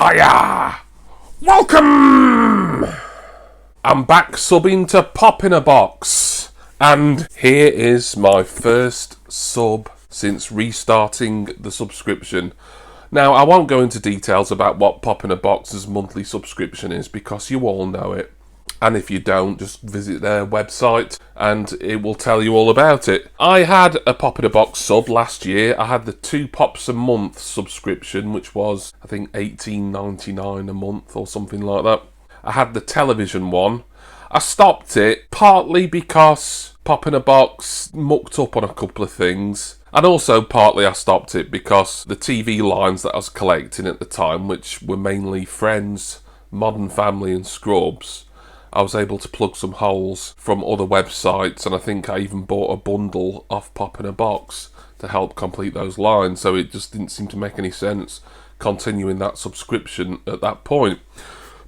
Hiya! Welcome! I'm back subbing to Pop in a Box, and here is my first sub since restarting the subscription. Now, I won't go into details about what Pop in a Box's monthly subscription is because you all know it. And if you don't, just visit their website and it will tell you all about it. I had a Pop in a Box sub last year. I had the 2 pops a month subscription, which was, I think, $18.99 a month or something like that. I had the television one. I stopped it partly because Pop in a Box mucked up on a couple of things. And also partly I stopped it because the TV lines that I was collecting at the time, which were mainly Friends, Modern Family and Scrubs, I was able to plug some holes from other websites, and I think I even bought a bundle off Pop in a Box to help complete those lines, so it just didn't seem to make any sense continuing that subscription at that point.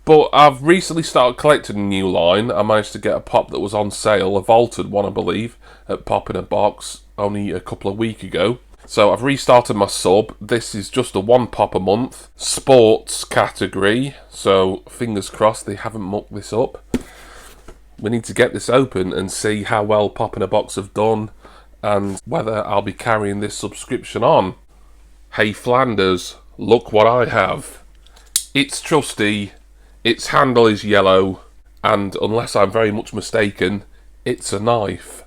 But I've recently started collecting a new line. I managed to get a pop that was on sale, a vaulted one I believe, at Pop in a Box only a couple of weeks ago. So I've restarted my sub. This is just a 1 pop a month, sports category, so fingers crossed they haven't mucked this up. We need to get this open and see how well Pop in a Box have done and whether I'll be carrying this subscription on. Hey Flanders, look what I have. It's trusty, its handle is yellow, and unless I'm very much mistaken, it's a knife.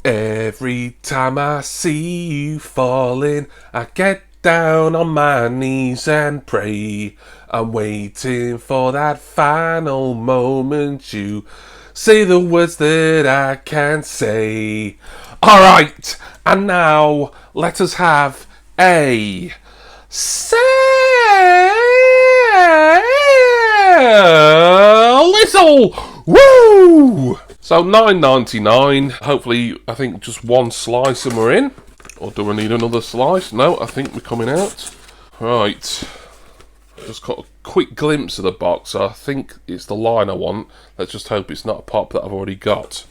Every time I see you falling, I get down on my knees and pray. I'm waiting for that final moment you say the words that I can't say. Alright, and now let us have a little woo! So $9.99, hopefully I think just one slice and we're in. Or do I need another slice? No, I think we're coming out. Right, just got a quick glimpse of the box. I think it's the line I want. Let's just hope it's not a pop that I've already got.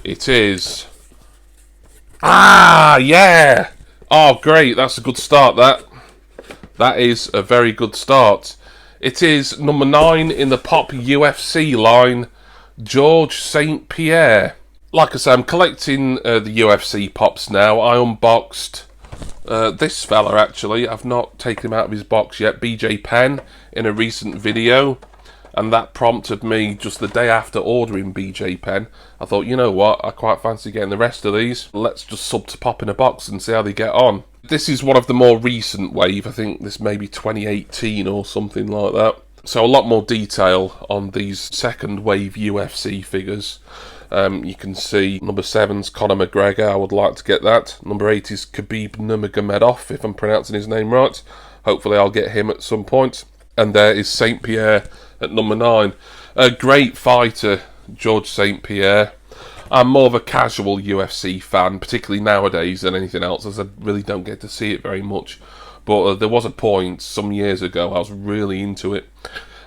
It is. Ah, yeah! Oh, great, that's a good start, that. That is a very good start. It is number 9 in the Pop UFC line, George St. Pierre. Like I say, I'm collecting the UFC pops now. I unboxed this fella, actually. I've not taken him out of his box yet. BJ Penn in a recent video. And that prompted me just the day after ordering BJ Penn. I thought, you know what, I quite fancy getting the rest of these. Let's just sub to Pop in a Box and see how they get on. This is one of the more recent wave. I think this may be 2018 or something like that. So a lot more detail on these second wave UFC figures. You can see number 7's Conor McGregor. I would like to get that. Number 8 is Khabib Nurmagomedov, if I'm pronouncing his name right. Hopefully I'll get him at some point. And there is St. Pierre at number 9. A great fighter, George St. Pierre. I'm more of a casual UFC fan, particularly nowadays, than anything else, as I really don't get to see it very much. But there was a point some years ago I was really into it,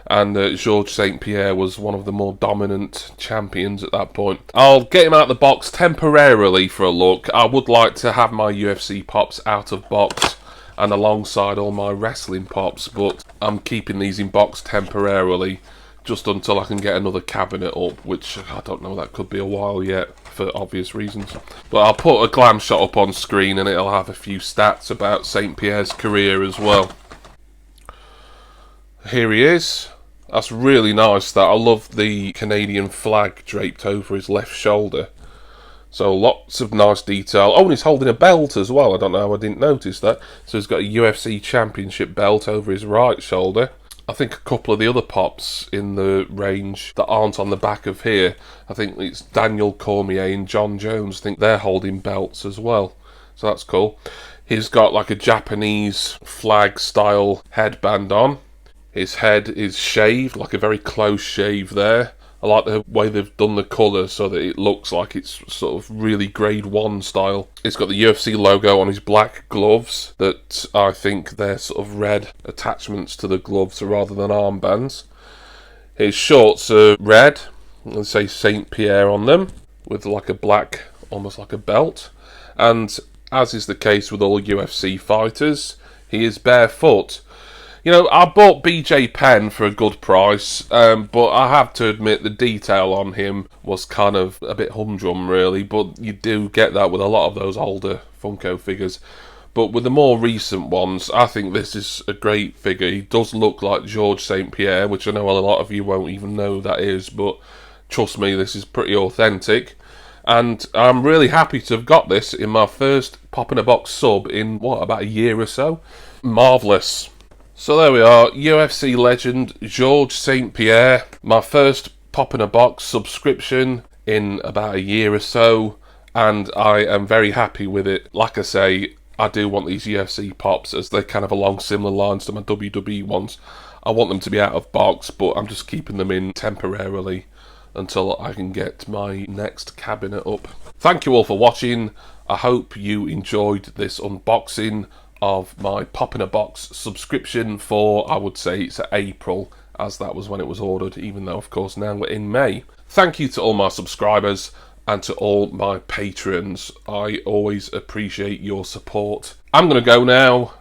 and Georges St. Pierre was one of the more dominant champions at that point. I'll get him out of the box temporarily for a look. I would like to have my UFC pops out of box and alongside all my wrestling pops, but I'm keeping these in box temporarily just until I can get another cabinet up, which I don't know, that could be a while yet for obvious reasons. But I'll put a glam shot up on screen and it'll have a few stats about St. Pierre's career as well. Here he is. That's really nice, that. I love the Canadian flag draped over his left shoulder. So lots of nice detail. Oh, and he's holding a belt as well. I don't know how I didn't notice that. So he's got a UFC championship belt over his right shoulder. I think a couple of the other pops in the range that aren't on the back of here, I think it's Daniel Cormier and John Jones. I think they're holding belts as well. So that's cool. He's got like a Japanese flag style headband on. His head is shaved, like a very close shave there. I like the way they've done the colour so that it looks like it's sort of really grade 1 style. It's got the UFC logo on his black gloves that I think they're sort of red attachments to the gloves rather than armbands. His shorts are red, they say St. Pierre on them, with like a black, almost like a belt. And as is the case with all UFC fighters, he is barefoot. You know, I bought BJ Penn for a good price, but I have to admit the detail on him was kind of a bit humdrum, really. But you do get that with a lot of those older Funko figures. But with the more recent ones, I think this is a great figure. He does look like George St. Pierre, which I know a lot of you won't even know who that is, but trust me, this is pretty authentic. And I'm really happy to have got this in my first pop-in-a-box sub in, about a year or so. Marvellous. So there we are, UFC legend George St. Pierre. My first pop-in-a-box subscription in about a year or so, and I am very happy with it. Like I say, I do want these UFC pops, as they're kind of along similar lines to my WWE ones. I want them to be out of box, but I'm just keeping them in temporarily until I can get my next cabinet up. Thank you all for watching. I hope you enjoyed this unboxing of my pop-in-a-box subscription for, I would say it's April, as that was when it was ordered, even though of course now we're in May. Thank you to all my subscribers and to all my patrons. I always appreciate your support. I'm going to go now,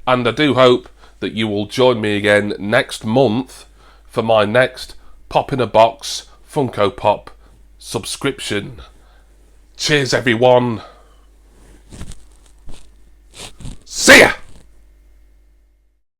and I do hope that you will join me again next month for my next Pop-in-a-Box Funko Pop subscription. Cheers everyone. See ya!